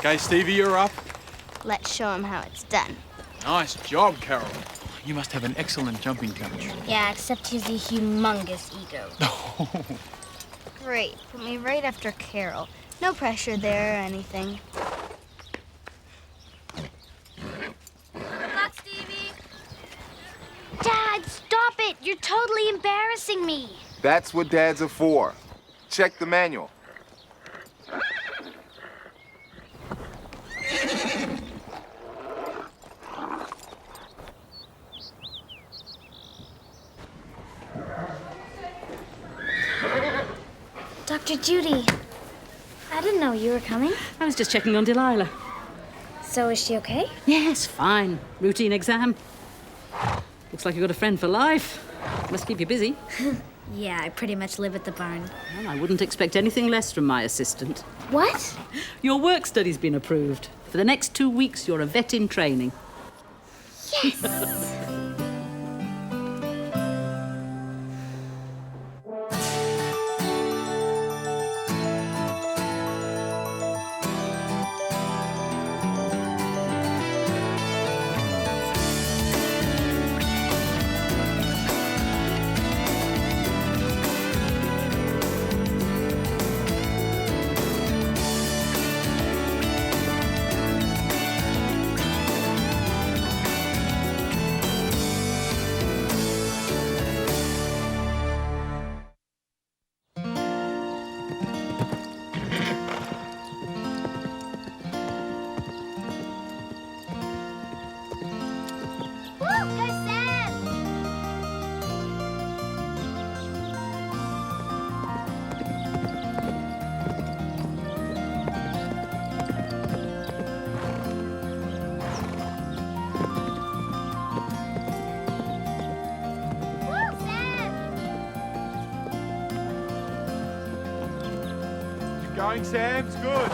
Okay, Stevie, you're up. Let's show him how it's done. Nice job, Carole. You must have an excellent jumping touch. Yeah, except he's a humongous ego. Great. Put me right after Carole. No pressure there or anything. Good luck, Stevie. Dad, stop it! You're totally embarrassing me. That's what dads are for. Check the manual. Dr. Judy, I didn't know you were coming. I was just checking on Delilah. So is she okay? Yes, fine. Routine exam. Looks like you've got a friend for life. Must keep you busy. Yeah, I pretty much live at the barn. Well, I wouldn't expect anything less from my assistant. What? Your work study's been approved. For the next 2 weeks, you're a vet in training. Yes! Going, Sam. It's good.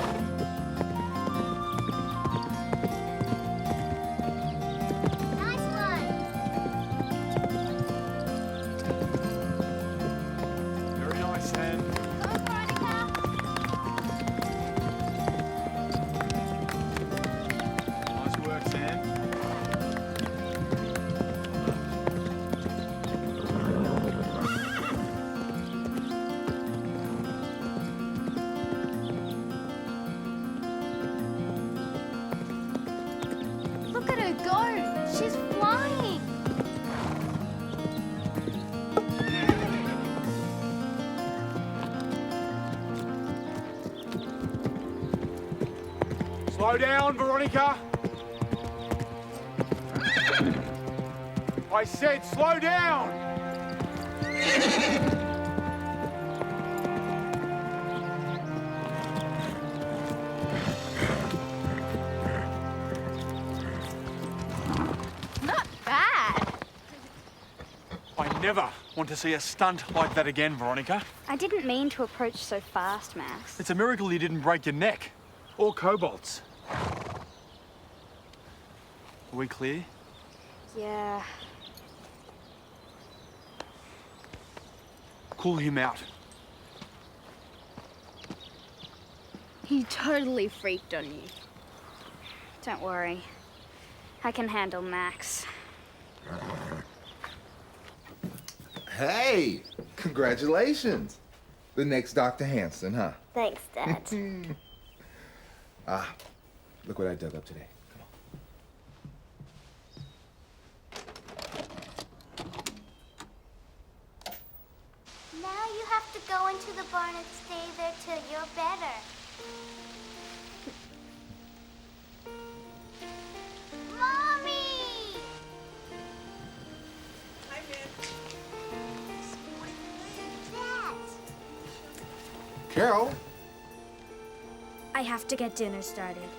Nice one. Very nice, Sam. Go, Veronica. Nice work, Sam. Look at her go. She's flying. Slow down, Veronica. I said slow down. Not bad. I never want to see a stunt like that again, Veronica. I didn't mean to approach so fast, Max. It's a miracle you didn't break your neck. Or Cobalt's. Are we clear? Yeah. Cool him out. He totally freaked on you. Don't worry. I can handle Max. Hey, congratulations. The next Dr. Hanson, huh? Thanks, Dad. Look what I dug up today. Come on. Now you have to go into the barn and stay there till you're better. Mommy! Hi, Mann. Dad! Carole? I have to get dinner started.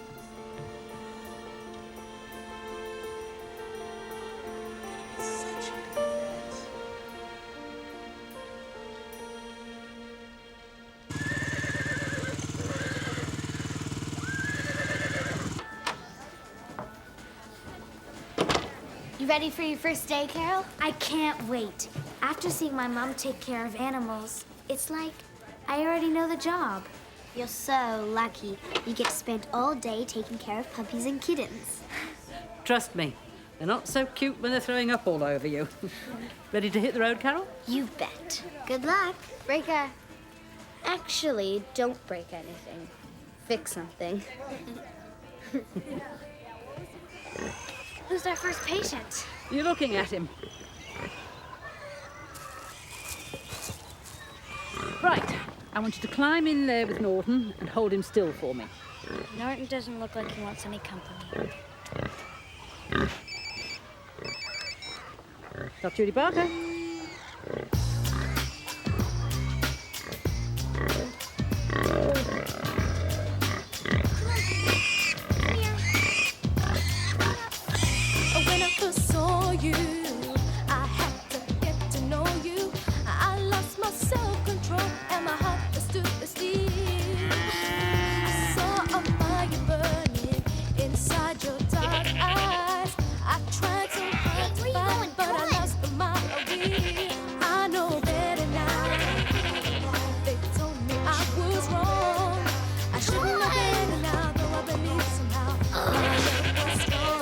You ready for your first day, Carole? I can't wait. After seeing my mom take care of animals, it's like I already know the job. You're so lucky. You get to spend all day taking care of puppies and kittens. Trust me, they're not so cute when they're throwing up all over you. Ready to hit the road, Carole? You bet. Good luck. Breaker. Actually, don't break anything. Fix something. Who's our first patient? You're looking at him. Right, I want you to climb in there with Norton and hold him still for me. Norton doesn't look like he wants any company. Dr. Judy Barker. When I first saw you, I had to get to know you. I lost my self-control and my heart stood still. Saw a fire burning inside your dark eyes. I tried so hard to find, but I lost my will. I know better now. They told me I was wrong. I shouldn't have been now, though I believe somehow my love was strong.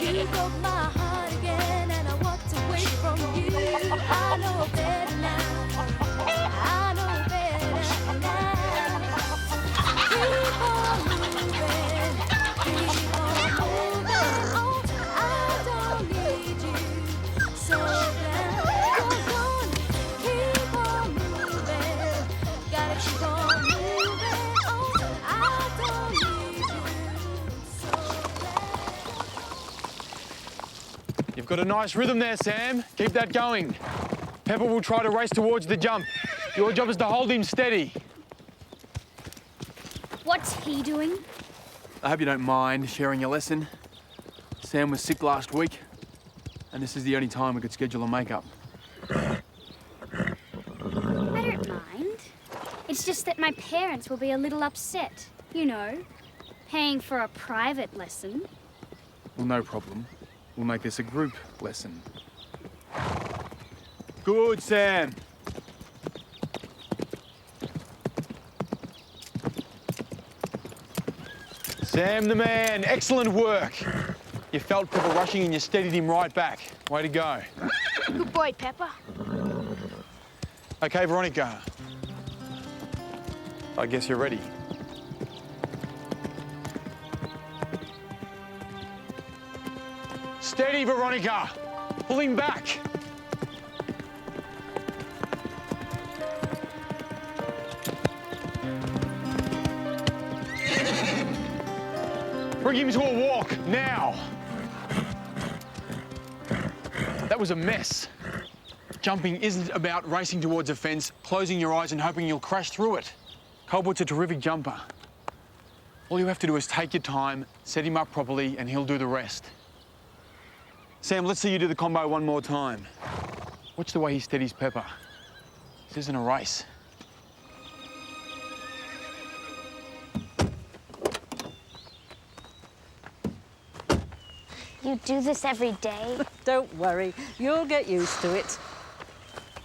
You broke my heart again, and I walked away from you. I know better now. I know better now. Keep on moving, keep on moving. Oh, I don't need you, so then you're gone. Keep on moving, gotta keep on moving. Oh, I don't need you, so then. You've got a nice rhythm there, Sam. Keep that going. Pepper will try to race towards the jump. Your job is to hold him steady. What's he doing? I hope you don't mind sharing your lesson. Sam was sick last week, and this is the only time we could schedule a makeup. I don't mind. It's just that my parents will be a little upset. You know, paying for a private lesson. Well, no problem. We'll make this a group lesson. Good, Sam. Sam the man, excellent work. You felt Pepper rushing and you steadied him right back. Way to go. Good boy, Pepper. Okay, Veronica. I guess you're ready. Steady, Veronica. Pull him back. Bring him to a walk, now. That was a mess. Jumping isn't about racing towards a fence, closing your eyes and hoping you'll crash through it. Cobalt's a terrific jumper. All you have to do is take your time, set him up properly, and he'll do the rest. Sam, let's see you do the combo one more time. Watch the way he steadies Pepper. This isn't a race. You do this every day? Don't worry, you'll get used to it.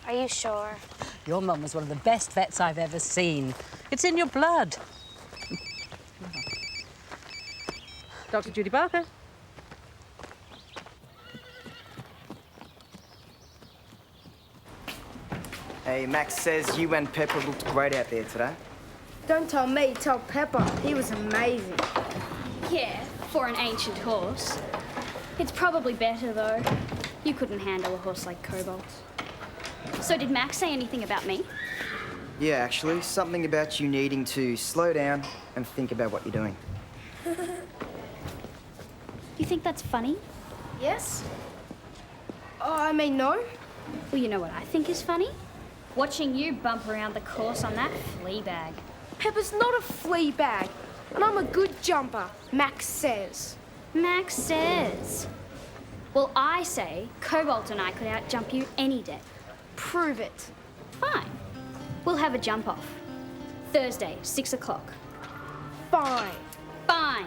Are you sure? Your mum was one of the best vets I've ever seen. It's in your blood. Dr. Judy Barker. Hey, Max says you and Pepper looked great out there today. Don't tell me, tell Pepper. He was amazing. Yeah, for an ancient horse. It's probably better, though. You couldn't handle a horse like Cobalt. So did Max say anything about me? Yeah, actually, something about you needing to slow down and think about what you're doing. You think that's funny? Yes? Oh, I mean, no. Well, you know what I think is funny? Watching you bump around the course on that flea bag. Pepper's not a flea bag, and I'm a good jumper, Max says. Max says. Well, I say Cobalt and I could outjump you any day. Prove it. Fine. We'll have a jump off. Thursday, 6 o'clock. Fine. Fine.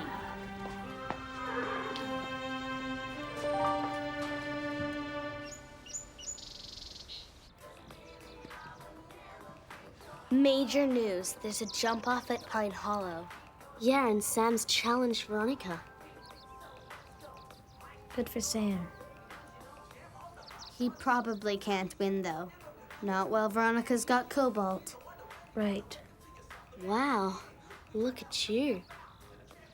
Major news. There's a jump off at Pine Hollow. Yeah, and Sam's challenged Veronica. Good for Sam. He probably can't win, though. Not while Veronica's got Cobalt. Right. Wow, look at you.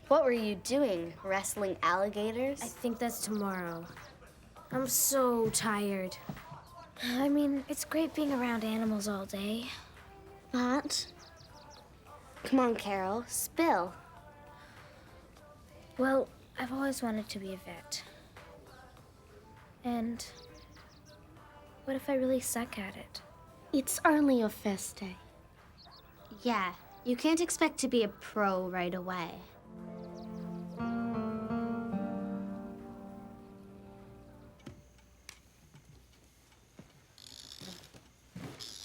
What were you doing? Wrestling alligators? I think that's tomorrow. I'm so tired. I mean, it's great being around animals all day. But... Come on, Carole, spill. Well, I've always wanted to be a vet. And what if I really suck at it? It's only your first day. Yeah, you can't expect to be a pro right away.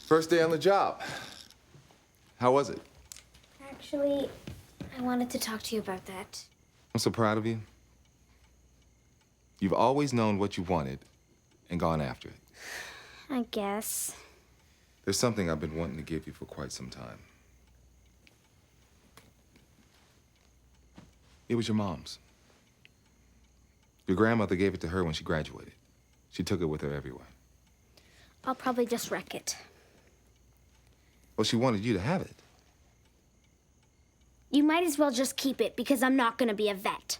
First day on the job. How was it? Actually, I wanted to talk to you about that. I'm so proud of you. You've always known what you wanted and gone after it. I guess. There's something I've been wanting to give you for quite some time. It was your mom's. Your grandmother gave it to her when she graduated. She took it with her everywhere. I'll probably just wreck it. Well, she wanted you to have it. You might as well just keep it because I'm not going to be a vet.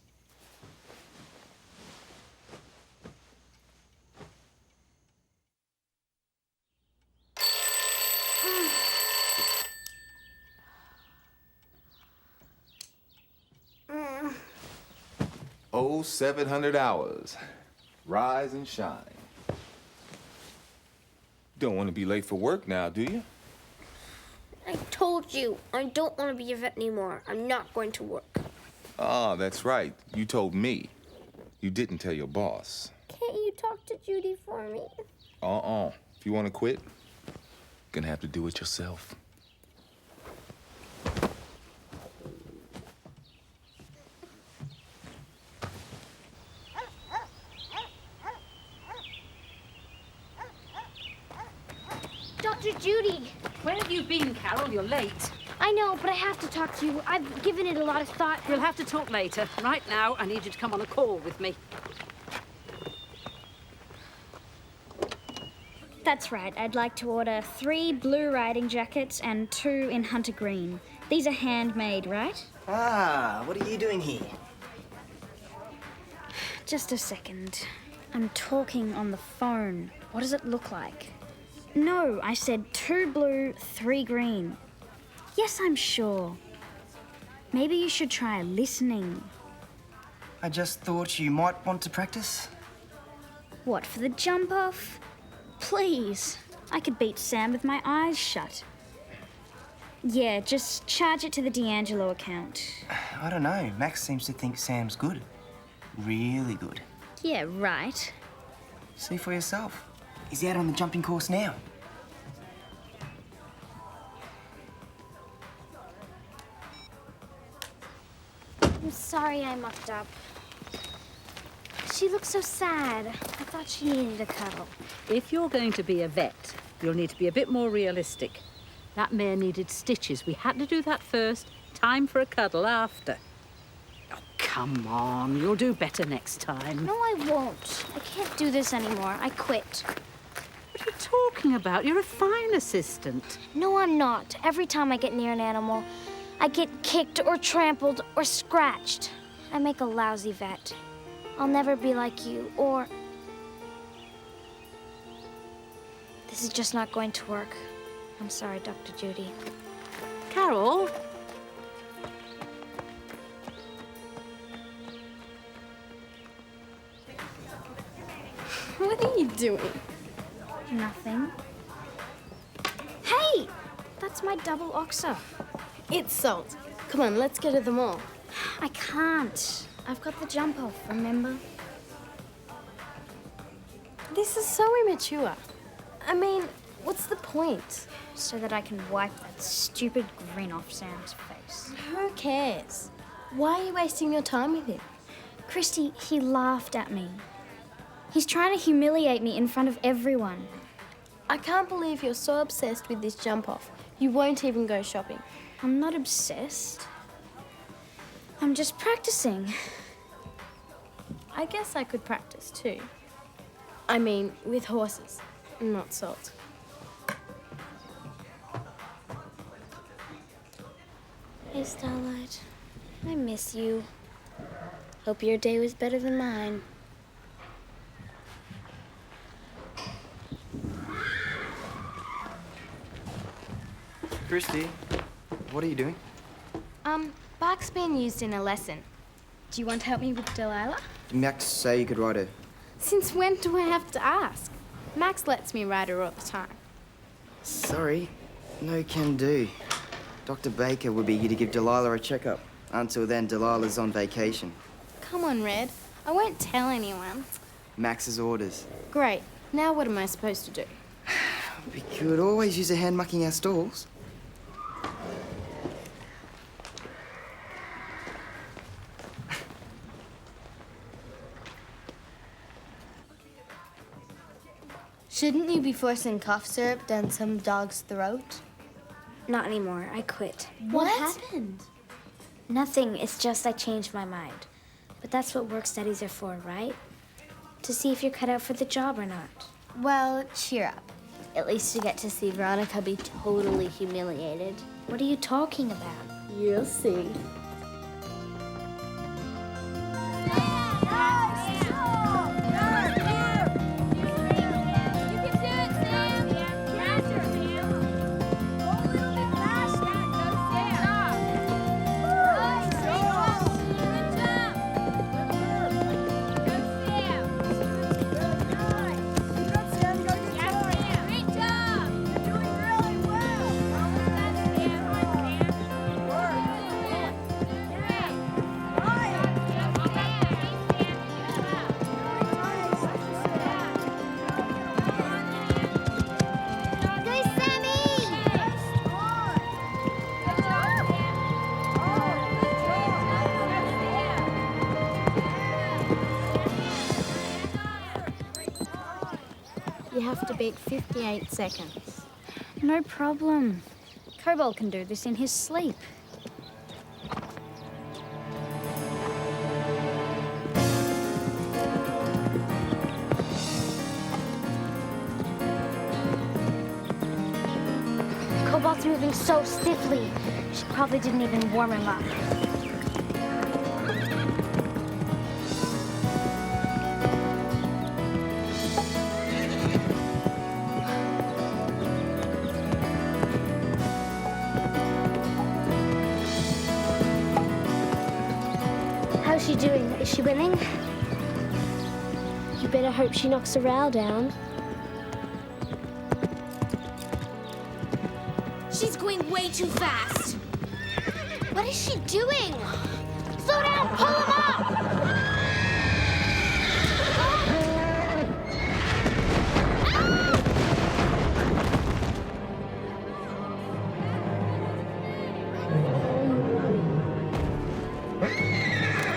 Oh, 700 hours. Rise and shine. Don't want to be late for work now, do you? I told you, I don't want to be a vet anymore. I'm not going to work. Ah, that's right. You told me. You didn't tell your boss. Can't you talk to Judy for me? If you want to quit, you're gonna have to do it yourself. Dr. Judy! Where have you been, Carole? You're late. I know, but I have to talk to you. I've given it a lot of thought. We'll have to talk later. Right now, I need you to come on a call with me. That's right. I'd like to order 3 blue riding jackets and 2 in hunter green. These are handmade, right? Ah, what are you doing here? Just a second. I'm talking on the phone. What does it look like? No, I said 2 blue, 3 green. Yes, I'm sure. Maybe you should try listening. I just thought you might want to practice. What, for the jump off? Please. I could beat Sam with my eyes shut. Yeah, just charge it to the D'Angelo account. I don't know. Max seems to think Sam's good. Really good. Yeah, right. See for yourself. He's out on the jumping course now. I'm sorry I mucked up. She looks so sad. I thought she needed a cuddle. If you're going to be a vet, you'll need to be a bit more realistic. That mare needed stitches. We had to do that first. Time for a cuddle after. Oh, come on. You'll do better next time. No, I won't. I can't do this anymore. I quit. What are you talking about? You're a fine assistant. No, I'm not. Every time I get near an animal, I get kicked or trampled or scratched. I make a lousy vet. I'll never be like you, or... This is just not going to work. I'm sorry, Dr. Judy. Carole? What are you doing? Nothing. Hey! That's my double oxer. It's Salt. Come on, let's go to the mall. I can't. I've got the jump off, remember? This is so immature. I mean, what's the point? So that I can wipe that stupid grin off Sam's face. Who cares? Why are you wasting your time with him? Christy, he laughed at me. He's trying to humiliate me in front of everyone. I can't believe you're so obsessed with this jump off. You won't even go shopping. I'm not obsessed. I'm just practicing. I guess I could practice too. I mean, with horses, not salt. Hey, Starlight. I miss you. Hope your day was better than mine. Christy, what are you doing? Bark's being used in a lesson. Do you want to help me with Delilah? Did Max say you could ride her? Since when do I have to ask? Max lets me ride her all the time. Sorry, no can do. Dr. Baker would be here to give Delilah a checkup. Until then, Delilah's on vacation. Come on, Red. I won't tell anyone. Max's orders. Great. Now what am I supposed to do? We could always use a hand mucking our stalls. Shouldn't you be forcing cough syrup down some dog's throat? Not anymore. I quit. What happened? Nothing. It's just I changed my mind. But that's what work studies are for, right? To see if you're cut out for the job or not. Well, cheer up. At least you get to see Veronica be totally humiliated. What are you talking about? You'll see. You have to beat 58 seconds. No problem. Cobalt can do this in his sleep. Cobalt's moving so stiffly. She probably didn't even warm him up. How's she doing? Is she winning? You better hope she knocks a row down. She's going way too fast. What is she doing? Slow down! Pull him up!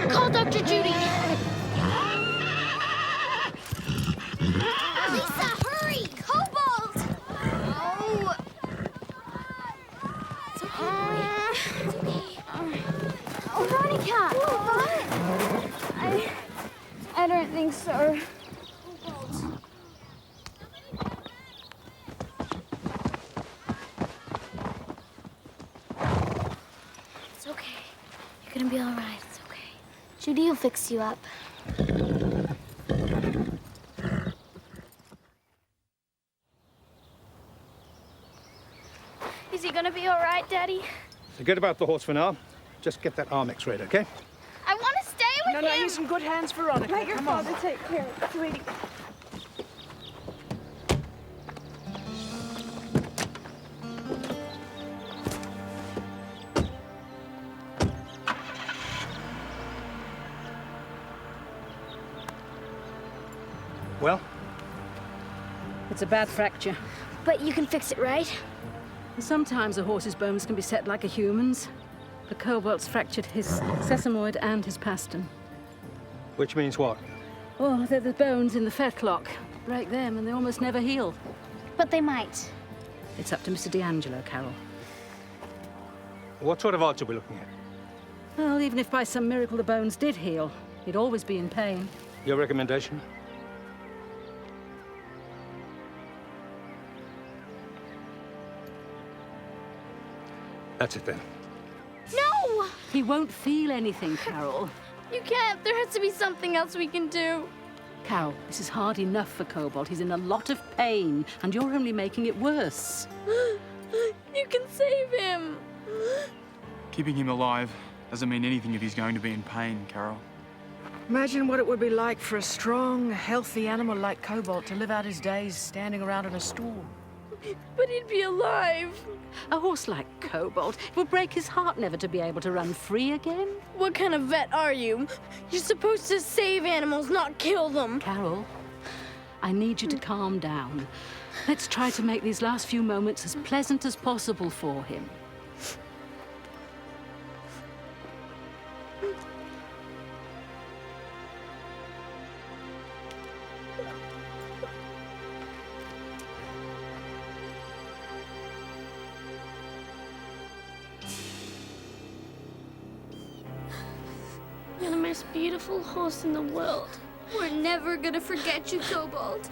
Call Dr. Judy. Lisa, hurry! Cobalt! Oh. It's okay. Oh, Veronica! I don't think so. It's okay. You're gonna be all right. It's okay. Judy will fix you up. Is he gonna be all right, Daddy? Forget about the horse for now. Just get that arm x-rayed, okay? I want to stay with him. No, he's in good hands, Veronica. Let your Come on. father take care of it, sweetie. Well? It's a bad fracture. But you can fix it, right? Sometimes a horse's bones can be set like a human's. The Cobalt's fractured his sesamoid and his pastern. Which means what? Oh, they're the bones in the fetlock. Break them and they almost never heal. But they might. It's up to Mr. D'Angelo, Carole. What sort of odds are we looking at? Well, even if by some miracle the bones did heal, he'd always be in pain. Your recommendation? That's it then. No! He won't feel anything, Carole. You can't. There has to be something else we can do. Carole, this is hard enough for Cobalt. He's in a lot of pain, and you're only making it worse. You can save him. Keeping him alive doesn't mean anything if he's going to be in pain, Carole. Imagine what it would be like for a strong, healthy animal like Cobalt to live out his days standing around in a stall. But he'd be alive. A horse like Cobalt, it would break his heart never to be able to run free again. What kind of vet are you? You're supposed to save animals, not kill them. Carole, I need you to calm down. Let's try to make these last few moments as pleasant as possible for him. You're the most beautiful horse in the world. We're never gonna forget you, Cobalt.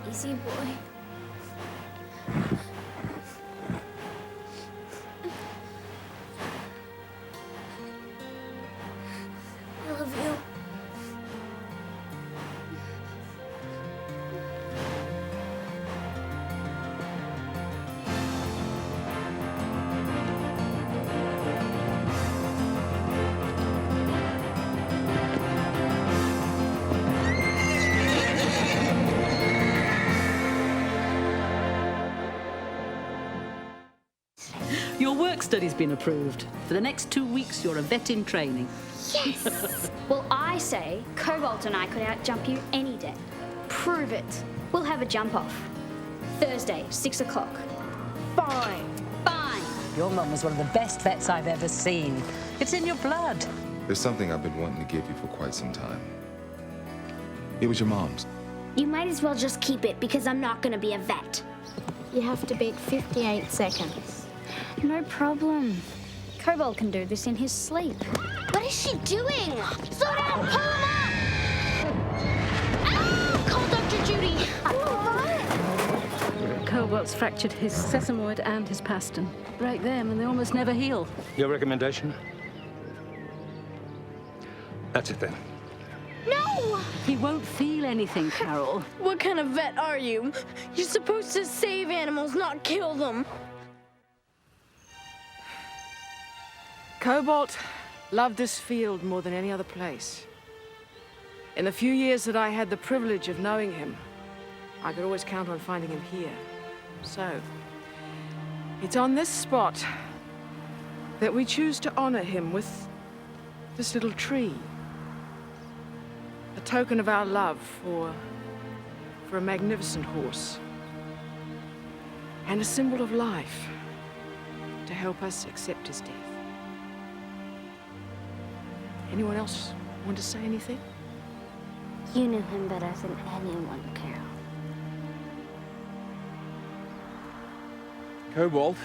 Easy, boy. I love you. Your work study's been approved. For the next 2 weeks, you're a vet in training. Yes! Well, I say Cobalt and I could outjump you any day. Prove it. We'll have a jump off. Thursday, 6 o'clock. Fine. Fine. Your mum was one of the best vets I've ever seen. It's in your blood. There's something I've been wanting to give you for quite some time. It was your mom's. You might as well just keep it because I'm not gonna be a vet. You have to beat 58 seconds. No problem. Cobalt can do this in his sleep. What is she doing? Slow down! Pull him up! Ah! Call Dr. Judy! What? Cobalt's fractured his sesamoid and his pastern. Break them and they almost never heal. Your recommendation? That's it then. No! He won't feel anything, Carole. What kind of vet are you? You're supposed to save animals, not kill them. Cobalt loved this field more than any other place. In the few years that I had the privilege of knowing him, I could always count on finding him here. So, it's on this spot that we choose to honor him with this little tree. A token of our love for a magnificent horse. And a symbol of life to help us accept his death. Anyone else want to say anything? You knew him better than anyone, Carole. Cobalt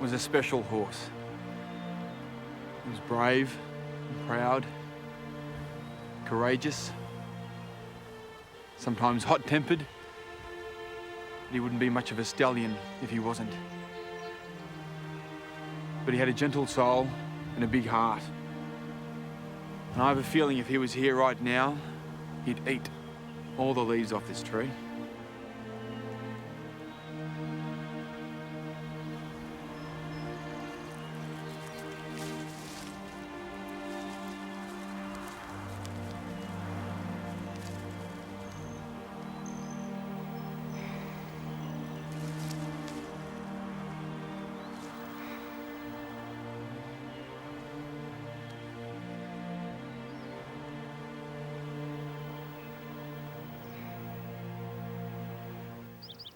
was a special horse. He was brave and proud, courageous, sometimes hot-tempered, but he wouldn't be much of a stallion if he wasn't. But he had a gentle soul and a big heart. And I have a feeling if he was here right now, he'd eat all the leaves off this tree.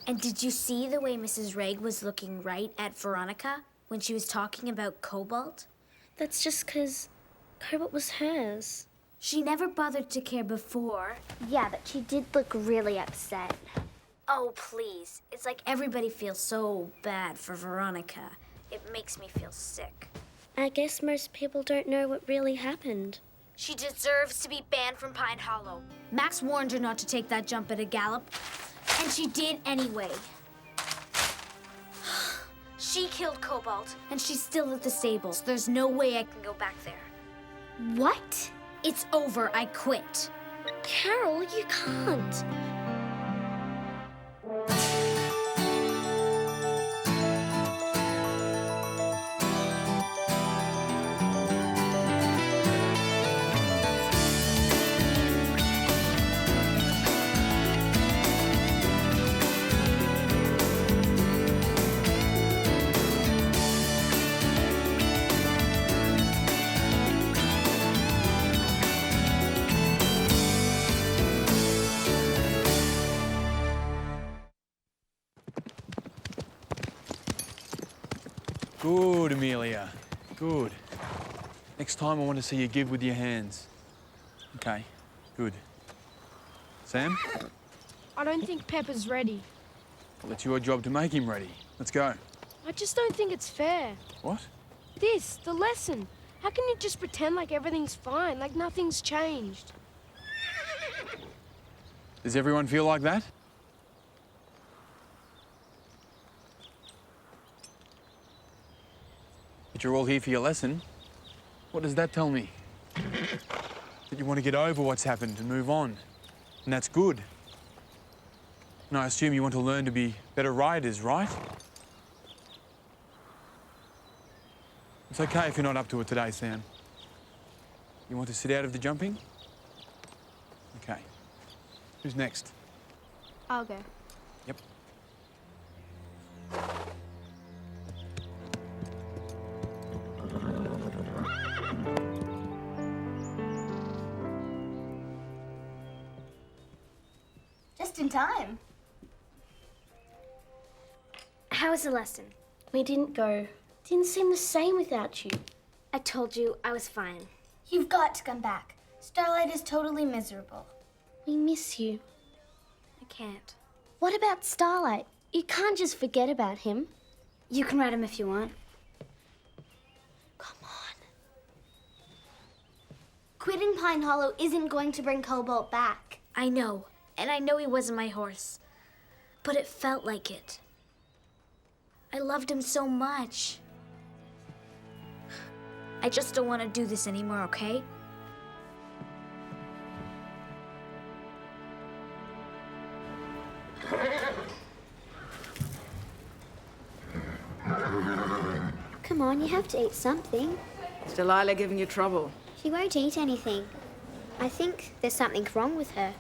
And did you see the way Mrs. Reg was looking right at Veronica when she was talking about Cobalt? That's just 'cause Cobalt was hers. She never bothered to care before. Yeah, but she did look really upset. Oh, please. It's like everybody feels so bad for Veronica. It makes me feel sick. I guess most people don't know what really happened. She deserves to be banned from Pine Hollow. Max warned her not to take that jump at a gallop, and she did anyway. She killed Cobalt, and she's still at the stables. There's no way I can go back there. What? It's over. I quit. Carole, you can't. Good, Amelia. Good. Next time I want to see you give with your hands. Okay, good. Sam? I don't think Pepper's ready. Well, it's your job to make him ready. Let's go. I just don't think it's fair. What? The lesson. How can you just pretend like everything's fine, like nothing's changed? Does everyone feel like that? But you're all here for your lesson. What does that tell me? That you want to get over what's happened and move on. And that's good. And I assume you want to learn to be better riders, right? It's okay if you're not up to it today, Sam. You want to sit out of the jumping? Okay. Who's next? I'll go. Yep. Just in time. How was the lesson? We didn't go. Didn't seem the same without you. I told you I was fine. You've got to come back. Starlight is totally miserable. We miss you. I can't. What about Starlight? You can't just forget about him. You can ride him if you want. Come on. Quitting Pine Hollow isn't going to bring Cobalt back. I know, and I know he wasn't my horse. But it felt like it. I loved him so much. I just don't want to do this anymore, okay? Come on, you have to eat something. Is Delilah giving you trouble? She won't eat anything. I think there's something wrong with her.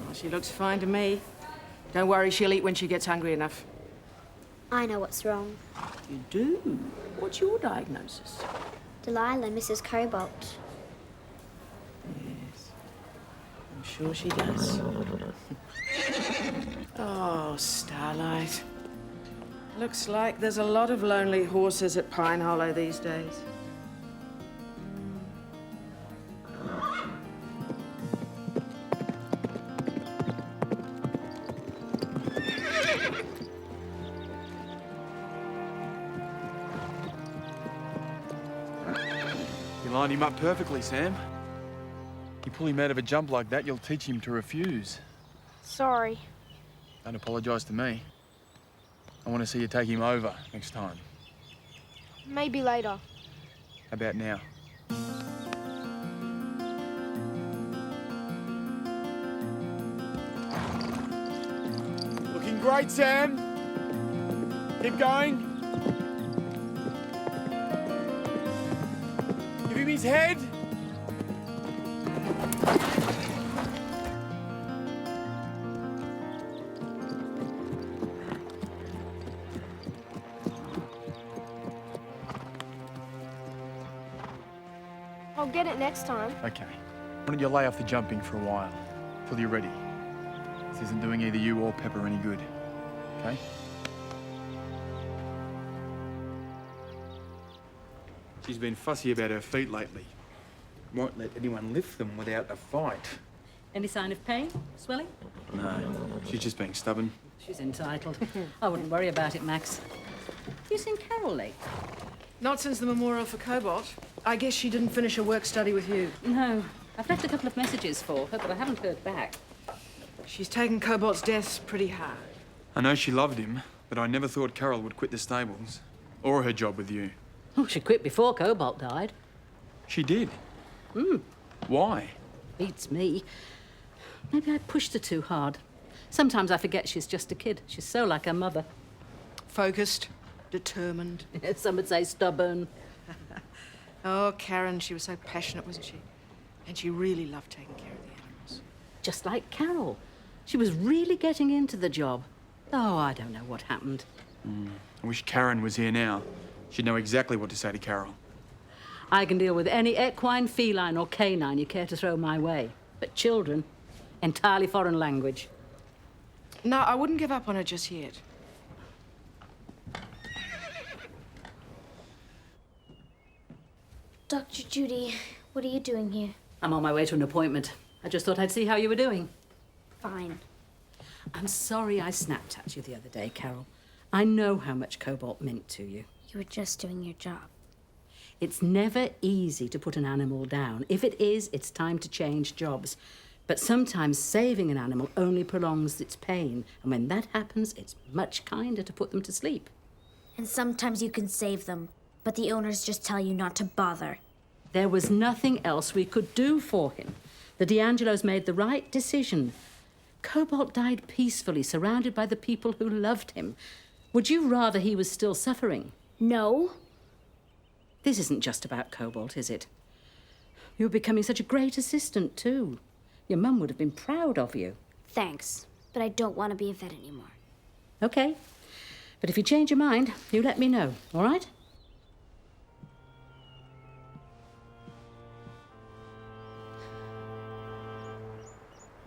Well, she looks fine to me. Don't worry, she'll eat when she gets hungry enough. I know what's wrong. You do? What's your diagnosis? Delilah misses Cobalt. Yes. I'm sure she does. Oh, Starlight. Looks like there's a lot of lonely horses at Pine Hollow these days. You lined him up perfectly, Sam. You pull him out of a jump like that, you'll teach him to refuse. Sorry. Don't apologise to me. I want to see you take him over next time. Maybe later. How about now? Looking great, Sam. Keep going. Give him his head. I'll get it next time. Okay. Why don't you lay off the jumping for a while, till you're ready? This isn't doing either you or Pepper any good, okay? She's been fussy about her feet lately. Won't let anyone lift them without a fight. Any sign of pain? Swelling? No, she's just being stubborn. She's entitled. I wouldn't worry about it, Max. You seen Carole lately? Not since the memorial for Cobalt. I guess she didn't finish her work study with you. No. I've left a couple of messages for her, but I haven't heard back. She's taken Cobalt's deaths pretty hard. I know she loved him, but I never thought Carole would quit the stables. Or her job with you. Oh, she quit before Cobalt died. She did? Why? Beats me. Maybe I pushed her too hard. Sometimes I forget she's just a kid. She's so like her mother. Focused, determined. Some would say stubborn. Oh, Karen, she was so passionate, wasn't she? And she really loved taking care of the animals. Just like Carole. She was really getting into the job. Oh, I don't know what happened. I wish Karen was here now. She'd know exactly what to say to Carole. I can deal with any equine, feline or canine you care to throw my way. But children, entirely foreign language. No, I wouldn't give up on her just yet. Dr. Judy, what are you doing here? I'm on my way to an appointment. I just thought I'd see how you were doing. Fine. I'm sorry I snapped at you the other day, Carole. I know how much Cobalt meant to you. You were just doing your job. It's never easy to put an animal down. If it is, it's time to change jobs. But sometimes saving an animal only prolongs its pain. And when that happens, it's much kinder to put them to sleep. And sometimes you can save them, but the owners just tell you not to bother. There was nothing else we could do for him. The D'Angelos made the right decision. Cobalt died peacefully, surrounded by the people who loved him. Would you rather he was still suffering? No. This isn't just about Cobalt, is it? You're becoming such a great assistant, too. Your mum would have been proud of you. Thanks, but I don't want to be a vet anymore. Okay. But if you change your mind, you let me know, all right?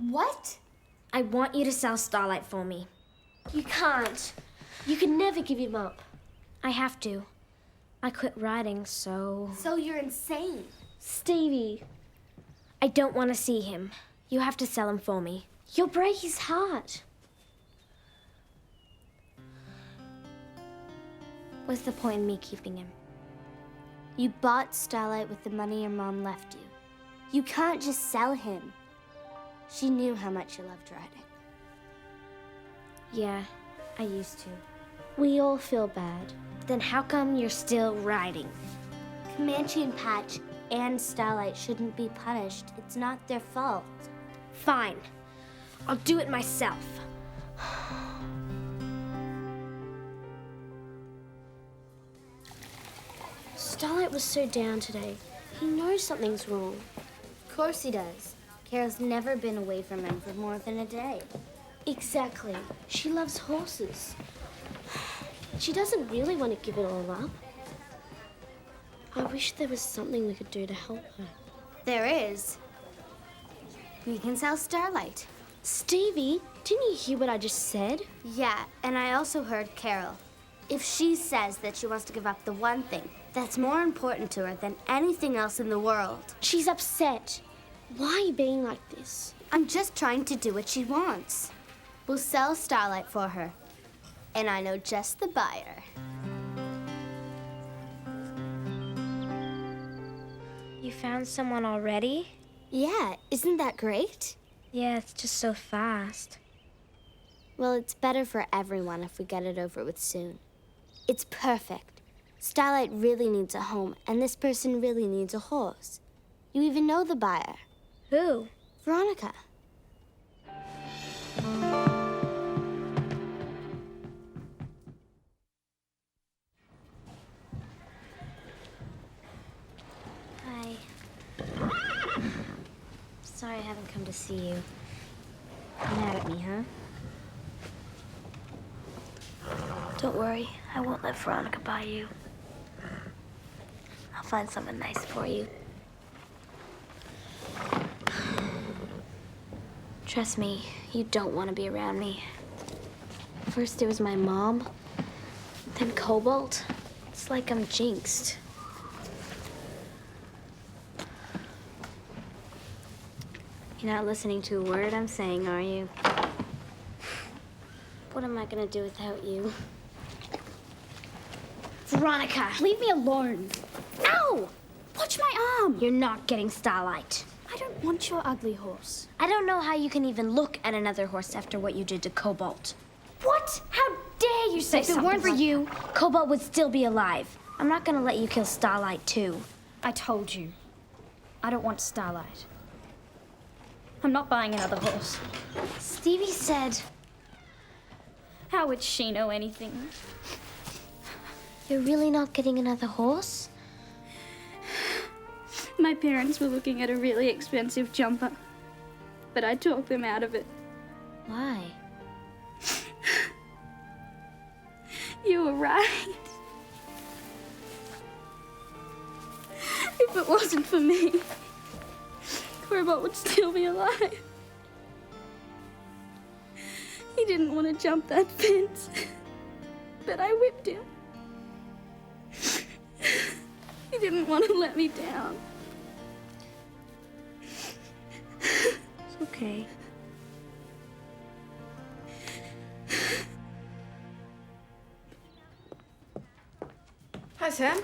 What? I want you to sell Starlight for me. You can't. You can never give him up. I have to. I quit riding, so... So you're insane. Stevie. I don't want to see him. You have to sell him for me. You'll break his heart. What's the point in me keeping him? You bought Starlight with the money your mom left you. You can't just sell him. She knew how much you loved riding. Yeah, I used to. We all feel bad. Then how come you're still riding? Comanche and Patch and Starlight shouldn't be punished. It's not their fault. Fine. I'll do it myself. Starlight was so down today. He knows something's wrong. Of course he does. Carole's never been away from him for more than a day. Exactly. She loves horses. She doesn't really want to give it all up. I wish there was something we could do to help her. There is. We can sell Starlight. Stevie, didn't you hear what I just said? Yeah, and I also heard Carole. If she says that she wants to give up the one thing that's more important to her than anything else in the world. She's upset. Why are you being like this? I'm just trying to do what she wants. We'll sell Starlight for her. And I know just the buyer. You found someone already? Yeah, isn't that great? Yeah, it's just so fast. Well, it's better for everyone if we get it over with soon. It's perfect. Starlight really needs a home, and this person really needs a horse. You even know the buyer. Who? Veronica. Hi. Sorry I haven't come to see you. You're mad at me, huh? Don't worry, I won't let Veronica buy you. I'll find someone nice for you. Trust me, you don't want to be around me. First it was my mom, then Cobalt. It's like I'm jinxed. You're not listening to a word I'm saying, are you? What What am I gonna do without you? Veronica, leave me alone. Ow! Watch my arm. You're not getting Starlight. I don't want your ugly horse. I don't know how you can even look at another horse after what you did to Cobalt. What? How dare you say If it something weren't for like you, Cobalt would still be alive. I'm not gonna let you kill Starlight, too. I told you. I don't want Starlight. I'm not buying another horse. Stevie said... How would she know anything? You're really not getting another horse? My parents were looking at a really expensive jumper, but I talked them out of it. Why? You were right. If it wasn't for me, Cobalt would still be alive. He didn't want to jump that fence, but I whipped him. He didn't want to let me down. It's okay. Hi, Sam.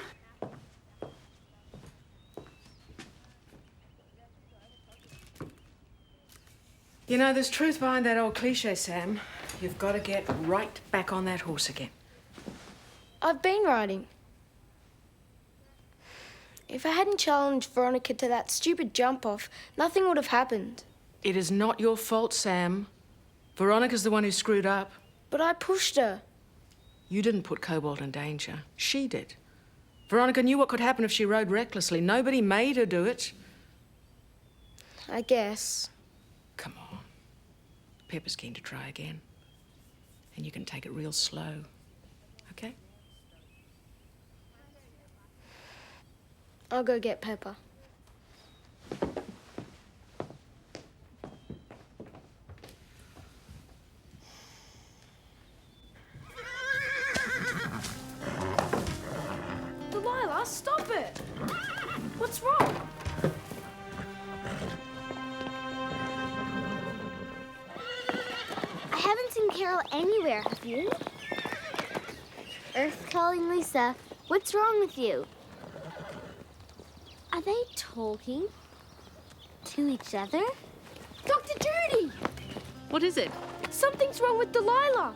You know, there's truth behind that old cliche, Sam. You've got to get right back on that horse again. I've been riding. If I hadn't challenged Veronica to that stupid jump-off, nothing would have happened. It is not your fault, Sam. Veronica's the one who screwed up. But I pushed her. You didn't put Cobalt in danger. She did. Veronica knew what could happen if she rode recklessly. Nobody made her do it. I guess. Come on. Pepper's keen to try again. And you can take it real slow. Okay? I'll go get Pepper. Delilah, stop it! What's wrong? I haven't seen Carole anywhere, have you? Earth calling Lisa. What's wrong with you? Are they talking to each other? Dr. Judy! What is it? Something's wrong with Delilah.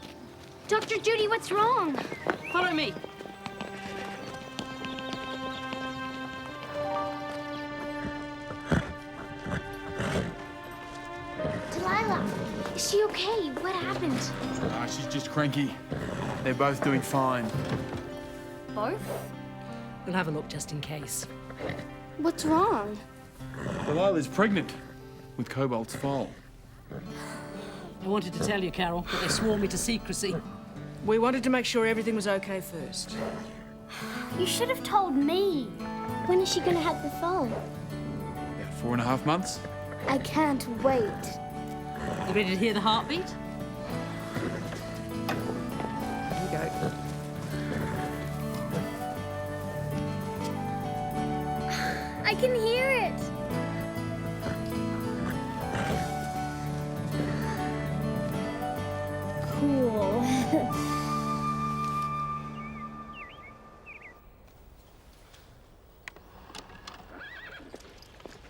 Dr. Judy, what's wrong? Follow me. Delilah, is she okay? What happened? She's just cranky. They're both doing fine. Both? We'll have a look just in case. What's wrong? Delilah's pregnant with Cobalt's foal. I wanted to tell you, Carole, but they swore me to secrecy. We wanted to make sure everything was okay first. You should have told me. When is she gonna have the phone? About 4.5 months. I can't wait. You ready to hear the heartbeat? Here you go. I can hear it. Cool.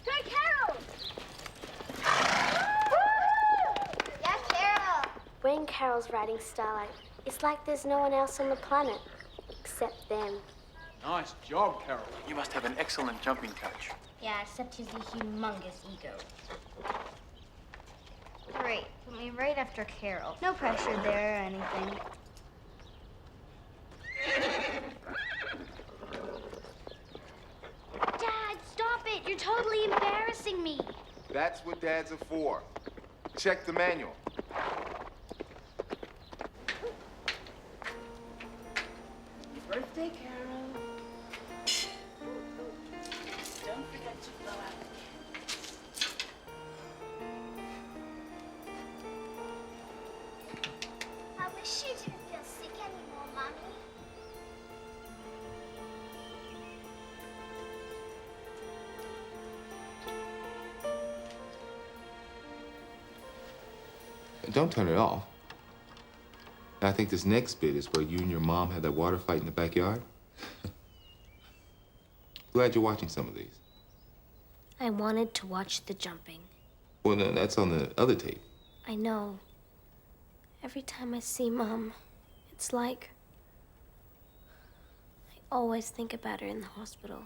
Hey, Carole! Yeah, Carole. When Carole's riding Starlight, it's like there's no one else on the planet except them. Nice job, Carole. You must have an excellent jumping coach. Yeah, except he's a humongous ego. Great. Put me right after Carole. No pressure there or anything. Dad, stop it! You're totally embarrassing me. That's what dads are for. Check the manual. Birthday, Carole. Don't forget to blow out. I wish you didn't feel sick anymore, Mommy. Don't turn it off. I think this next bit is where you and your mom had that water fight in the backyard. Glad you're watching some of these. I wanted to watch the jumping. Well, no, that's on the other tape. I know. Every time I see Mom, it's like I always think about her in the hospital.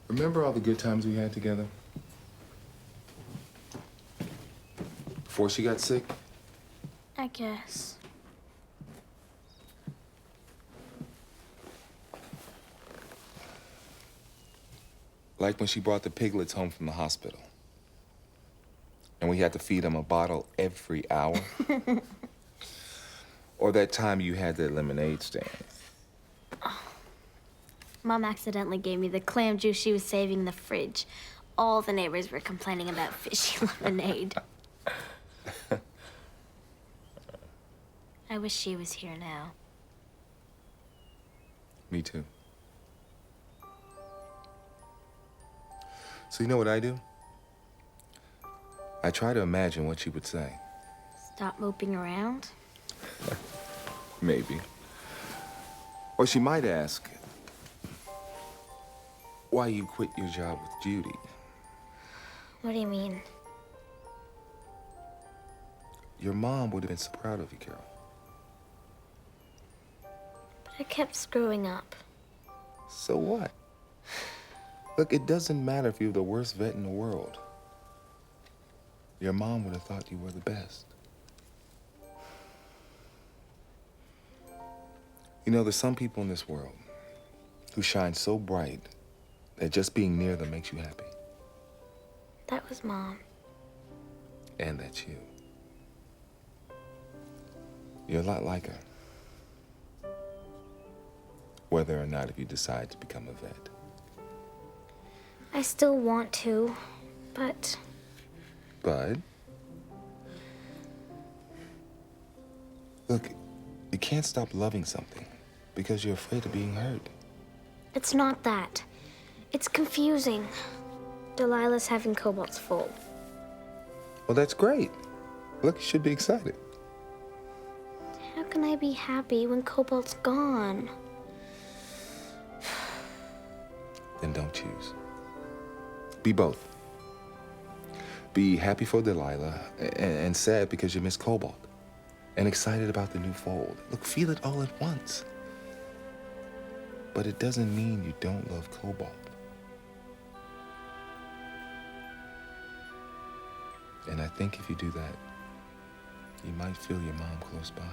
Remember all the good times we had together? Before she got sick? I guess. Like when she brought the piglets home from the hospital. And we had to feed them a bottle every hour. Or that time you had the lemonade stand. Mom accidentally gave me the clam juice she was saving in the fridge. All the neighbors were complaining about fishy lemonade. I wish she was here now. Me too. So you know what I do? I try to imagine what she would say. Stop moping around? Maybe. Or she might ask, why you quit your job with Judy? What do you mean? Your mom would have been so proud of you, Carole. But I kept screwing up. So what? Look, it doesn't matter if you're the worst vet in the world. Your mom would have thought you were the best. You know, there's some people in this world who shine so bright that just being near them makes you happy. That was Mom. And that's you. You're a lot like her. Whether or not if you decide to become a vet. I still want to, but... But? Look, you can't stop loving something because you're afraid of being hurt. It's not that. It's confusing. Delilah's having Cobalt's foal. Well, that's great. Look, you should be excited. How can I be happy when Cobalt's gone? Then don't choose. Be both. Be happy for Delilah and sad because you miss Cobalt. And excited about the new fold. Look, feel it all at once. But it doesn't mean you don't love Cobalt. And I think if you do that, you might feel your mom close by.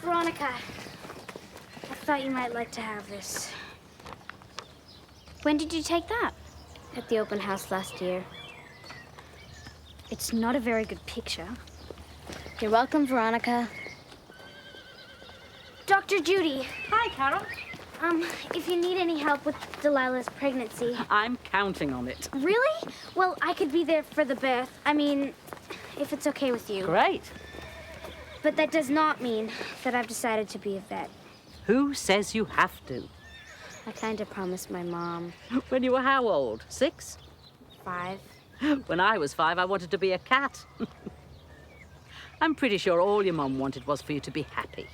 Veronica, I thought you might like to have this. When did you take that? At the open house last year. It's not a very good picture. You're welcome, Veronica. Dr. Judy. Hi, Carole. If you need any help with Delilah's pregnancy. I'm counting on it. Really? Well, I could be there for the birth. I mean, if it's okay with you. Great. But that does not mean that I've decided to be a vet. Who says you have to? I kind of promised my mom. When you were how old? 6? 5. When I was 5, I wanted to be a cat. I'm pretty sure all your mum wanted was for you to be happy.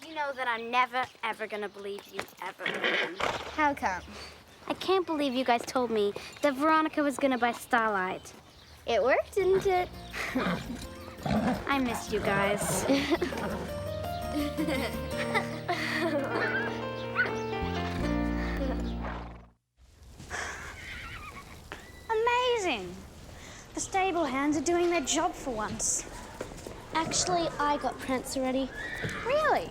You know that I'm never, ever gonna believe you ever again. How come? I can't believe you guys told me that Veronica was gonna buy Starlight. It worked, didn't it? I missed you guys. Amazing. The stable hands are doing their job for once. Actually, I got Prancer ready. Really?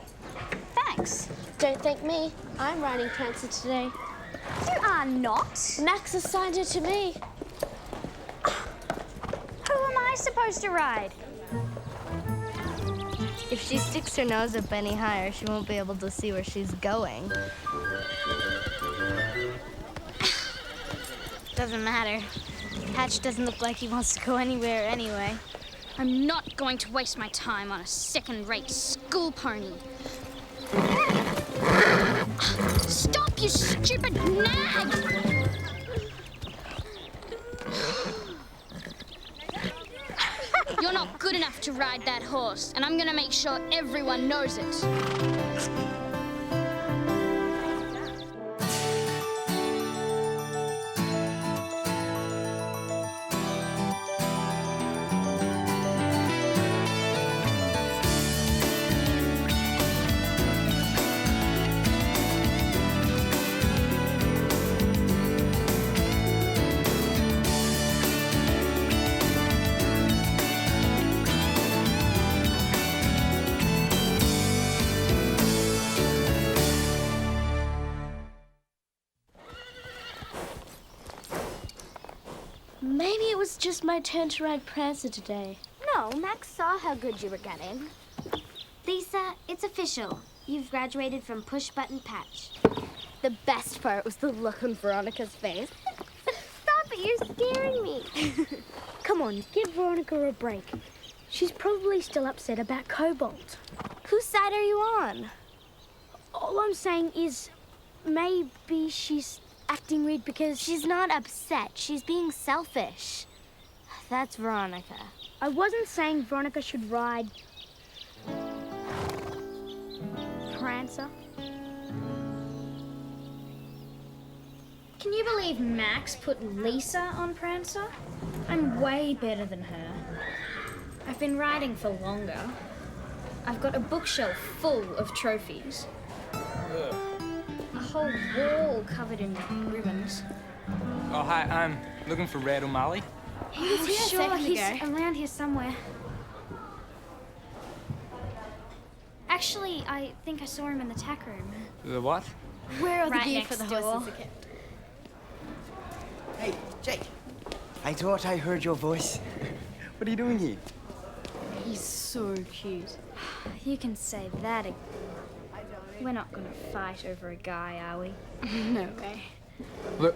Thanks. Don't thank me. I'm riding Prancer today. You are not. Max assigned her to me. Who am I supposed to ride? If she sticks her nose up any higher, she won't be able to see where she's going. Doesn't matter. Hatch doesn't look like he wants to go anywhere anyway. I'm not going to waste my time on a second-rate school pony. Stop, you stupid nag! You're not good enough to ride that horse, and I'm gonna make sure everyone knows it. Maybe it was just my turn to ride Prancer today. No, Max saw how good you were getting. Lisa, it's official. You've graduated from Push Button Patch. The best part was the look on Veronica's face. Stop it, you're scaring me. Come on, give Veronica a break. She's probably still upset about Cobalt. Whose side are you on? All I'm saying is maybe she's acting weird because... She's not upset. She's being selfish. That's Veronica. I wasn't saying Veronica should ride... Prancer. Can you believe Max put Lisa on Prancer? I'm way better than her. I've been riding for longer. I've got a bookshelf full of trophies. A whole wall covered in ribbons. Oh, hi, I'm looking for Red O'Malley. He was here sure, he's around here somewhere. Actually, I think I saw him in the tack room. The what? Where are Right the gear next for the door. horses again? Hey, Jake. I thought I heard your voice. What are you doing here? He's so cute. You can say that again. We're not gonna fight over a guy, are we? No way. Look,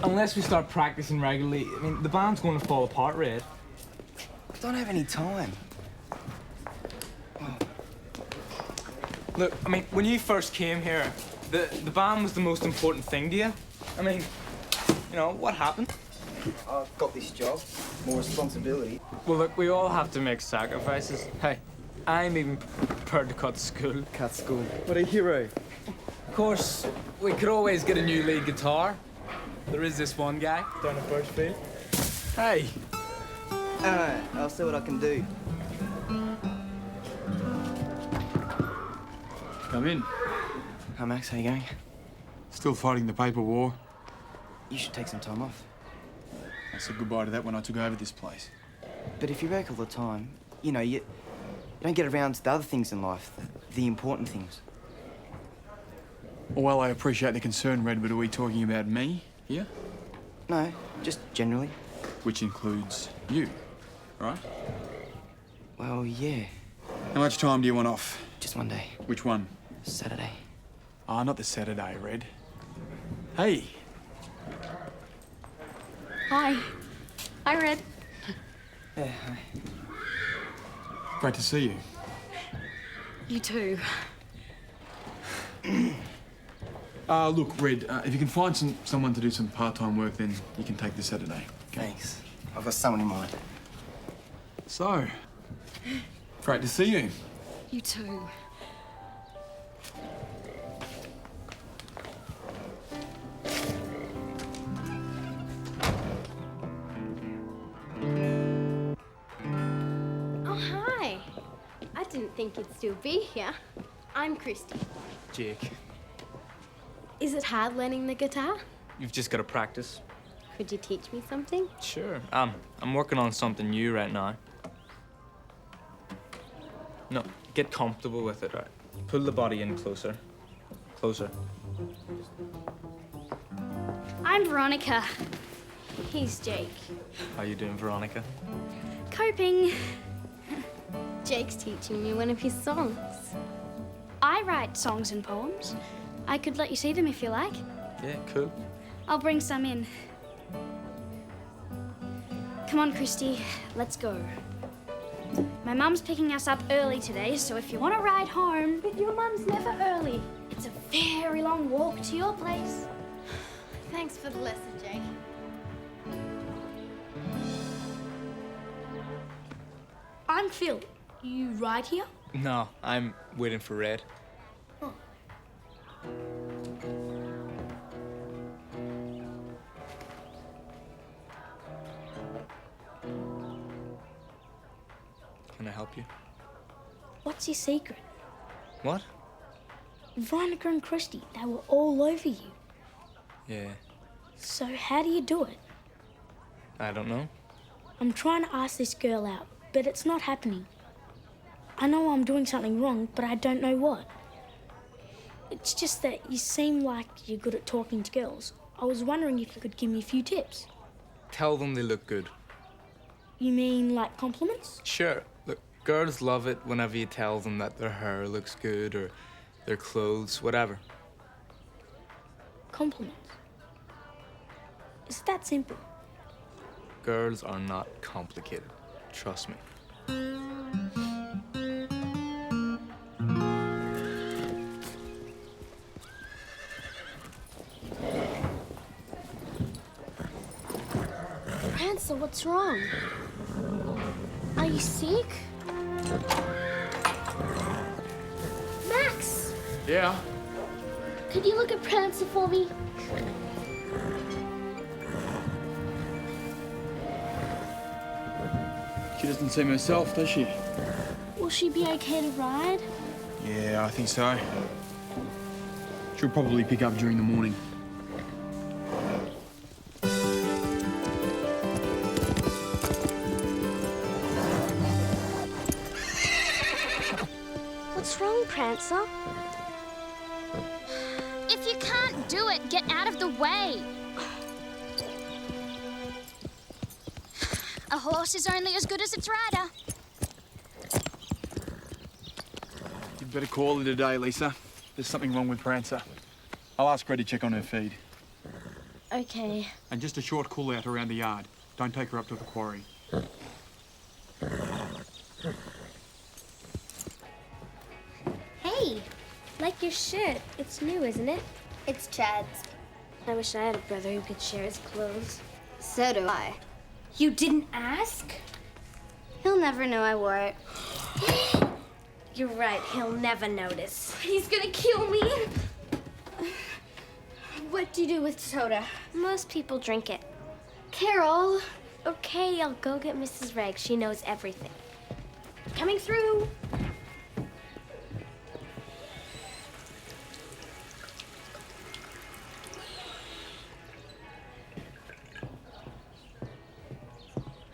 unless we start practicing regularly, I mean, the band's going to fall apart, Red. I don't have any time. Look, I mean, when you first came here, the band was the most important thing to you. I mean, you know, what happened? I've got this job, more responsibility. Well, look, we all have to make sacrifices. Hey, I'm even prepared to cut school. Cut school. What a hero. Of course, we could always get a new lead guitar. There is this one guy down at Birchfield. Hey. Alright, I'll see what I can do. Come in. Hi, Max. How you going? Still fighting the paper war. You should take some time off. I said goodbye to that when I took over this place. But if you work all the time, you know, you don't get around to the other things in life, the important things. Well, I appreciate the concern, Red, but are we talking about me here? No, just generally. Which includes you, right? Well, yeah. How much time do you want off? Just one day. Which one? Saturday. Ah, not the Saturday, Red. Hey. Hi. Hi, Red. Yeah, hi. Great to see you. You too. Look, Red, if you can find someone to do some part-time work, then you can take the Saturday. Okay? Thanks. I've got someone in mind. So, great to see you. You too. Oh, hi. I didn't think you'd still be here. I'm Christy. Jake, Is it hard learning the guitar? you've just got to practice. Could you teach me something? Sure. I'm working on something new right now. No, get comfortable with it, right? Pull the body in closer. Closer. I'm Veronica. He's Jake. How you doing, Veronica? Coping. Jake's teaching me one of his songs. I write songs and poems. I could let you see them if you like. Yeah, cool. I'll bring some in. Come on, Christy, let's go. My mum's picking us up early today, so if you want to ride home... But your mum's never early. It's a very long walk to your place. Thanks for the lesson, Jake. I'm Phil. You ride here? No, I'm waiting for Red. Oh. Can I help you? What's your secret? What? Veronica and Christy, they were all over you. Yeah, So how do you do it? I don't know. I'm trying to ask this girl out, but it's not happening. I know I'm doing something wrong, but I don't know what. It's just that you seem like you're good at talking to girls. I was wondering if you could give me a few tips. Tell them they look good. You mean like compliments? Sure. Look, girls love it whenever you tell them that their hair looks good or their clothes, whatever. Compliments. Is it that simple? Girls are not complicated. Trust me. Prancer, what's wrong? Are you sick? Max, Yeah? could you look at Prancer for me? She doesn't seem herself, does she? Will she be okay to ride? Yeah, I think so. She'll probably pick up during the morning. What's wrong, Prancer? If you can't do it, get out of the way. A horse is only as good as its rider. You'd better call it a day, Lisa. There's something wrong with Prancer. I'll ask Red to check on her feed. Okay. And just a short call out around the yard. Don't take her up to the quarry. Hey, like your shirt. It's new, isn't it? It's Chad's. I wish I had a brother who could share his clothes. So do I. You didn't ask? He'll never know I wore it. You're right, he'll never notice. He's gonna kill me. What do you do with soda? Most people drink it. Carole. Okay, I'll go get Mrs. Reg. She knows everything. Coming through.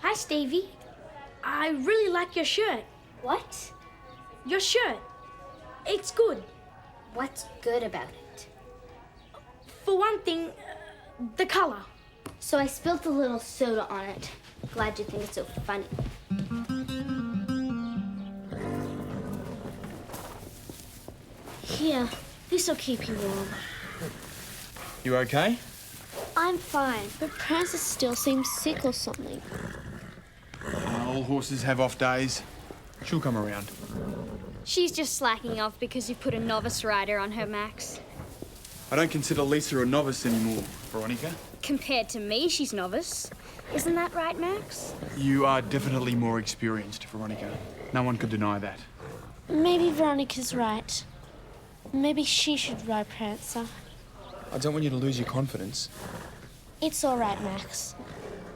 Hi, Stevie. I really like your shirt. What? Your shirt. It's good. What's good about it? For one thing, the color. So I spilled a little soda on it. Glad you think it's so funny. Here, this'll keep you warm. You okay? I'm fine, but Prancer still seems sick or something. All horses have off days. She'll come around. She's just slacking off because you put a novice rider on her, Max. I don't consider Lisa a novice anymore, Veronica. Compared to me, she's novice. Isn't that right, Max? You are definitely more experienced, Veronica. No one could deny that. Maybe Veronica's right. Maybe she should ride Prancer. I don't want you to lose your confidence. It's all right, Max.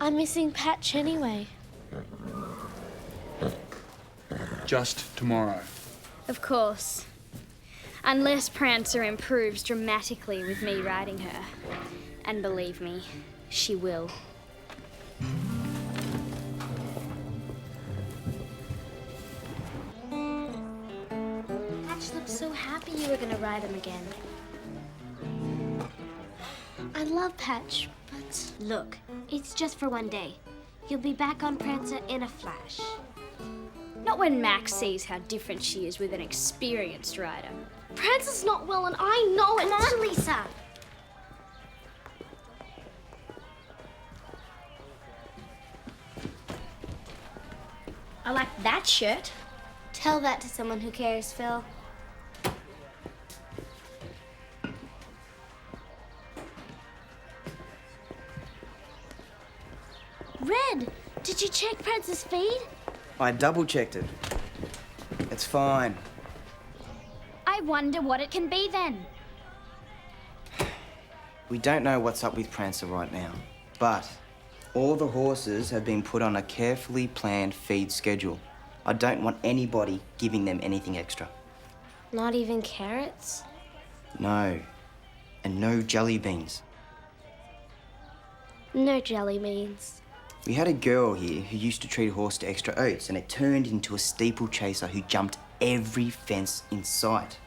I'm missing Patch anyway. Just tomorrow. Of course. Unless Prancer improves dramatically with me riding her. And believe me, she will. Patch looked so happy you were gonna ride him again. I love Patch, but... Look, it's just for one day. You'll be back on Prancer in a flash. Not when Max sees how different she is with an experienced rider. Prancer's not well and I know it. Come on, Lisa. I like that shirt. Tell that to someone who cares, Phil. Red, did you check Prancer's feed? I double-checked it. It's fine. I wonder what it can be then. We don't know what's up with Prancer right now, but all the horses have been put on a carefully planned feed schedule. I don't want anybody giving them anything extra. Not even carrots? No. And no jelly beans. No jelly beans. We had a girl here who used to treat a horse to extra oats, and it turned into a steeplechaser who jumped every fence in sight.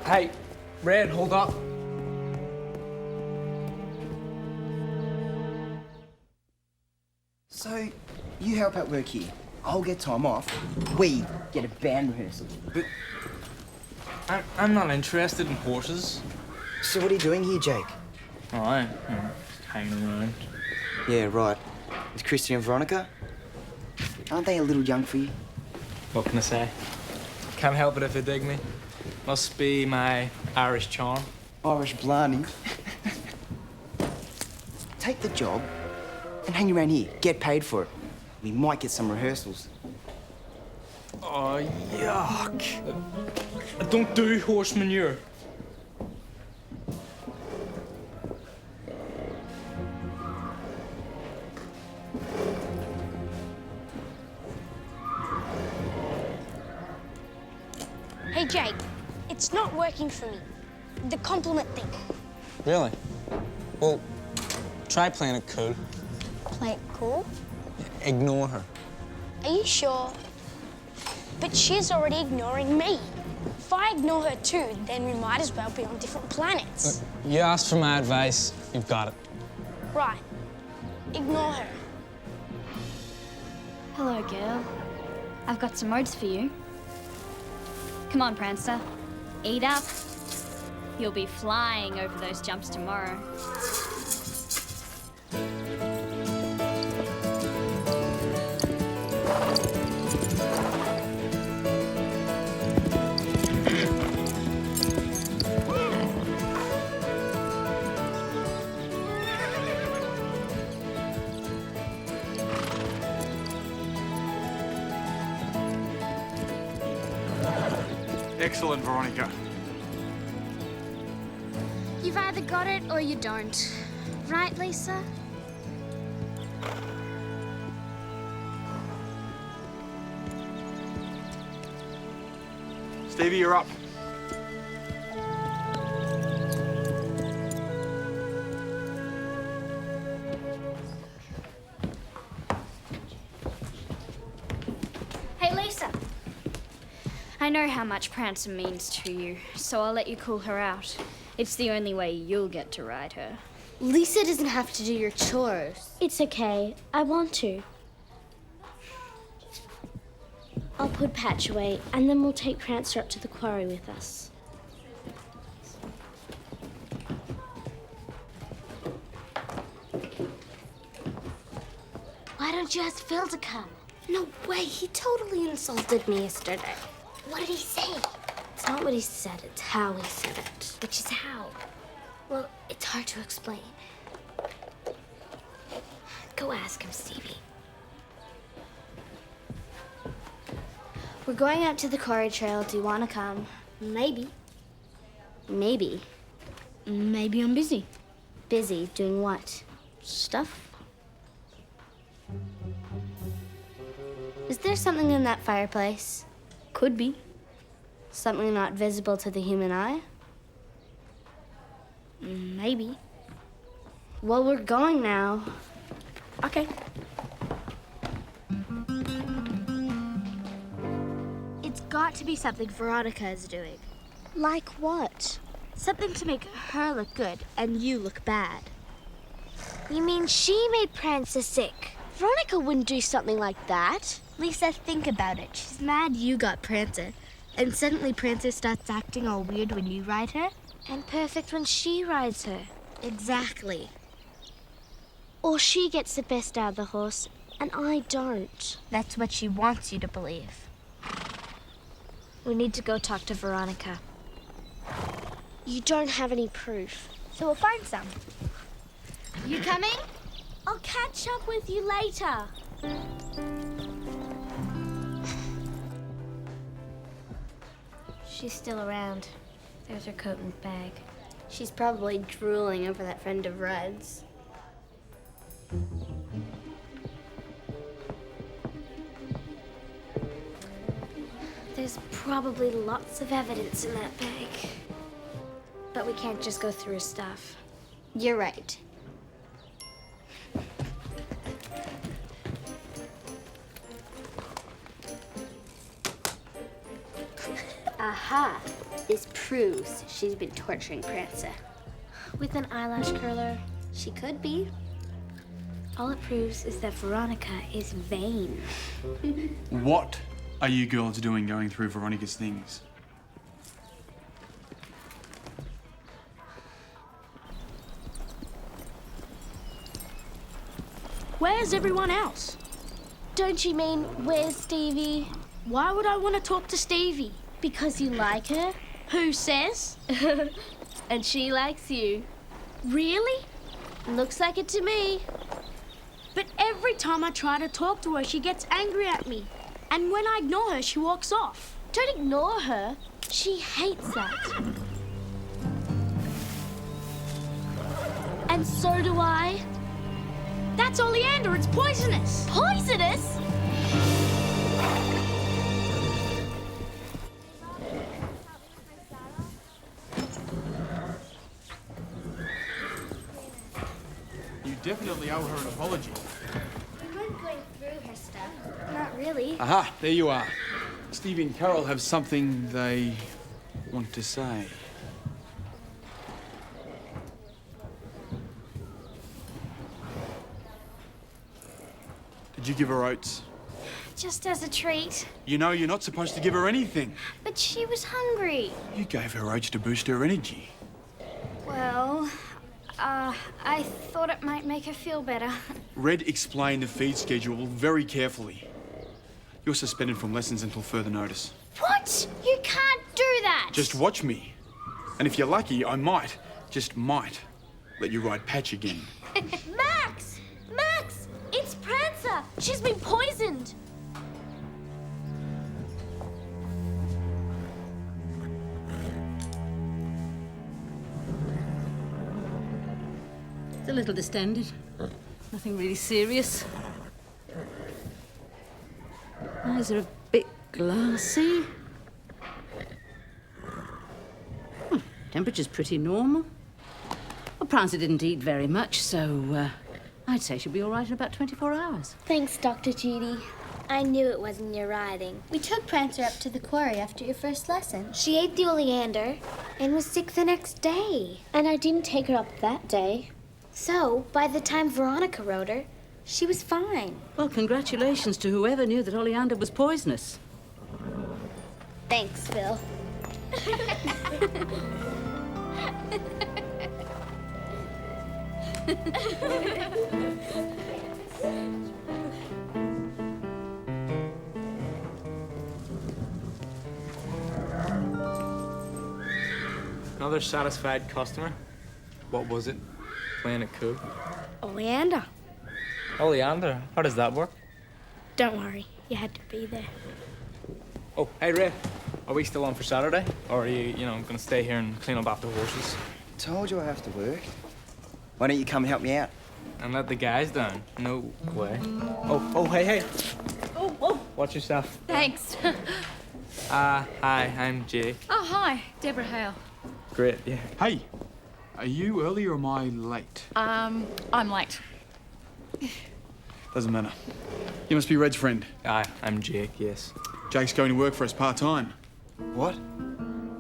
Hey, Red, hold up. So, you help out work here. I'll get time off. We get a band rehearsal. But I'm not interested in horses. So what are you doing here, Jake? Oh, I'm just hanging around. Yeah, right. With Christy and Veronica? Aren't they a little young for you? What can I say? Can't help it if they dig me. Must be my Irish charm. Irish blarney. Take the job and hang around here. Get paid for it. We might get some rehearsals. Oh, yuck. I don't do horse manure. Hey, Jake, it's not working for me. The compliment thing. Really? Well, try playing it cool. Play it cool? Ignore her. Are you sure? But she's already ignoring me. If I ignore her too, then we might as well be on different planets. Look, you asked for my advice, you've got it. Right. Ignore her. Hello, girl. I've got some oats for you. Come on, Prancer. Eat up. You'll be flying over those jumps tomorrow. Excellent, Veronica. You've either got it or you don't. Right, Lisa? Stevie, you're up. Hey, Lisa. I know how much Prancer means to you, so I'll let you call her out. It's the only way you'll get to ride her. Lisa doesn't have to do your chores. It's okay. I want to. I'll put Patch away, and then we'll take Prancer up to the quarry with us. Why don't you ask Phil to come? No way. He totally insulted me yesterday. What did he say? It's not what he said, it's how he said it. Which is how? Well, it's hard to explain. Go ask him, Stevie. We're going out to the quarry trail. Do you want to come? Maybe. Maybe. Maybe I'm busy. Busy? Doing what? Stuff. Is there something in that fireplace? Could be. Something not visible to the human eye? Maybe. Well, we're going now. Okay. It's got to be something Veronica is doing. Like what? Something to make her look good and you look bad. You mean she made Prancer sick? Veronica wouldn't do something like that. Lisa, think about it. She's mad you got Prancer. And suddenly Prancer starts acting all weird when you ride her. And perfect when she rides her. Exactly. Or she gets the best out of the horse, and I don't. That's what she wants you to believe. We need to go talk to Veronica. You don't have any proof. So we'll find some. You coming? I'll catch up with you later. She's still around. There's her coat and bag. She's probably drooling over that friend of Red's. There's probably lots of evidence in that bag. But we can't just go through her stuff. You're right. Aha! This proves she's been torturing Prancer. With an eyelash curler, She could be. all it proves is that Veronica is vain. What are you girls doing going through Veronica's things? Where's everyone else? Don't you mean, where's Stevie? Why would I want to talk to Stevie? Because you like her? Who says? And she likes you. Really? Looks like it to me. But every time I try to talk to her, she gets angry at me. And when I ignore her, she walks off. Don't ignore her. She hates that. And so do I. That's oleander, it's poisonous. Poisonous? You definitely owe her an apology. We weren't going through her stuff. Not really. Aha, there you are. Stevie and Carole have something they want to say. Did you give her oats? Just as a treat. You know you're not supposed to give her anything. But she was hungry. You gave her oats to boost her energy. Well, I thought it might make her feel better. Red explained the feed schedule very carefully. You're suspended from lessons until further notice. What? You can't do that! Just watch me. And if you're lucky, I might, just might, let you ride Patch again. Max! Max! It's Prancer! She's been poisoned! It's a little distended. Nothing really serious. Eyes are a bit glassy. Temperature's pretty normal. Well, Prancer didn't eat very much, so I'd say she'll be all right in about 24 hours. Thanks, Dr. Judy. I knew it wasn't your riding. We took Prancer up to the quarry after your first lesson. She ate the oleander and was sick the next day. And I didn't take her up that day. So, by the time Veronica rode her, she was fine. Well, congratulations to whoever knew that oleander was poisonous. Thanks, Bill. Another satisfied customer. What was it? Playing it cool. Oleander. Oleander, how does that work? Don't worry, you had to be there. Oh, hey Ray, are we still on for Saturday? Or are you, gonna stay here and clean up after horses? Told you I have to work. Why don't you come help me out? And let the guys down? No way. Oh, hey. Oh, Watch yourself. thanks. Hi, I'm Jay. Oh, hi. Deborah Hale. Great, yeah. Hey, are you early or am I late? I'm late. Doesn't matter. You must be Red's friend. Aye, I'm Jake, yes. Jake's going to work for us part-time. What?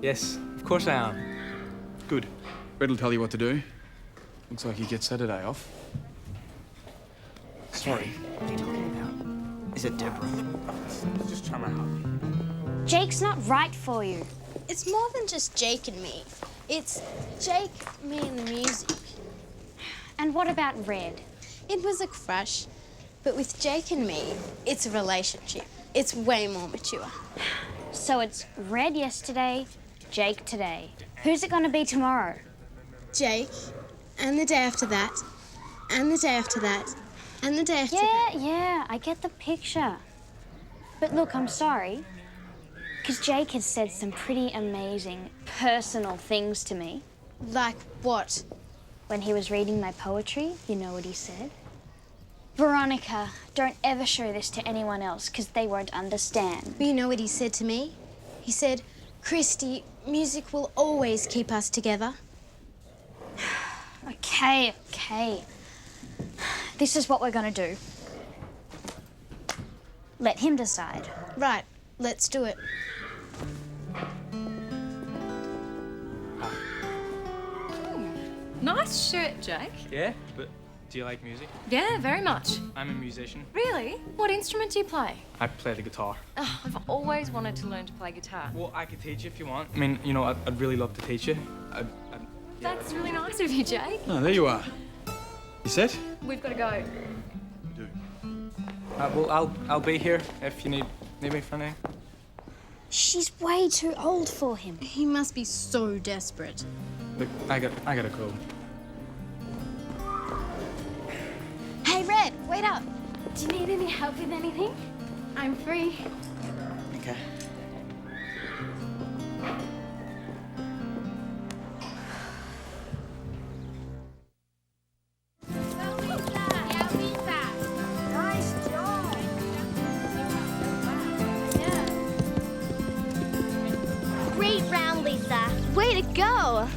Yes, of course I am. Good. Red will tell you what to do. Looks like he gets Saturday off. Sorry, what are you talking about? Is it Deborah? Just trying to help. Jake's not right for you. It's more than just Jake and me. It's Jake, me, and the music. And what about Red? It was a crush, but with Jake and me, it's a relationship. It's way more mature. So it's Red yesterday, Jake today. Who's it going to be tomorrow? Jake, and the day after that, and the day after that, and the day after that. Yeah, I get the picture. But look, I'm sorry, because Jake has said some pretty amazing personal things to me. Like what? When he was reading my poetry, you know what he said? Veronica, don't ever show this to anyone else, because they won't understand. But you know what he said to me? He said, Christy, music will always keep us together. Okay. This is what we're going to do. Let him decide. Right, let's do it. Nice shirt, Jake. Yeah, but do you like music? Yeah, very much. I'm a musician. Really? What instrument do you play? I play the guitar. Oh, I've always wanted to learn to play guitar. Well, I could teach you if you want. I mean, you know, I'd really love to teach you. That's really nice of you, Jake. Oh, there you are. You set? We've got to go. We do. Well, I'll be here if you need me for anything. She's way too old for him. He must be so desperate. Look, I gotta go. Hey, Red, wait up. Do you need any help with anything? I'm free. Okay. Great round, Lisa. Way to go!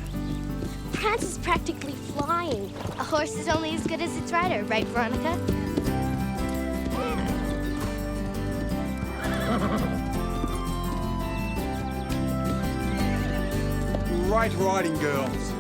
Prance is practically flying. A horse is only as good as its rider, right, Veronica? Great riding, girls.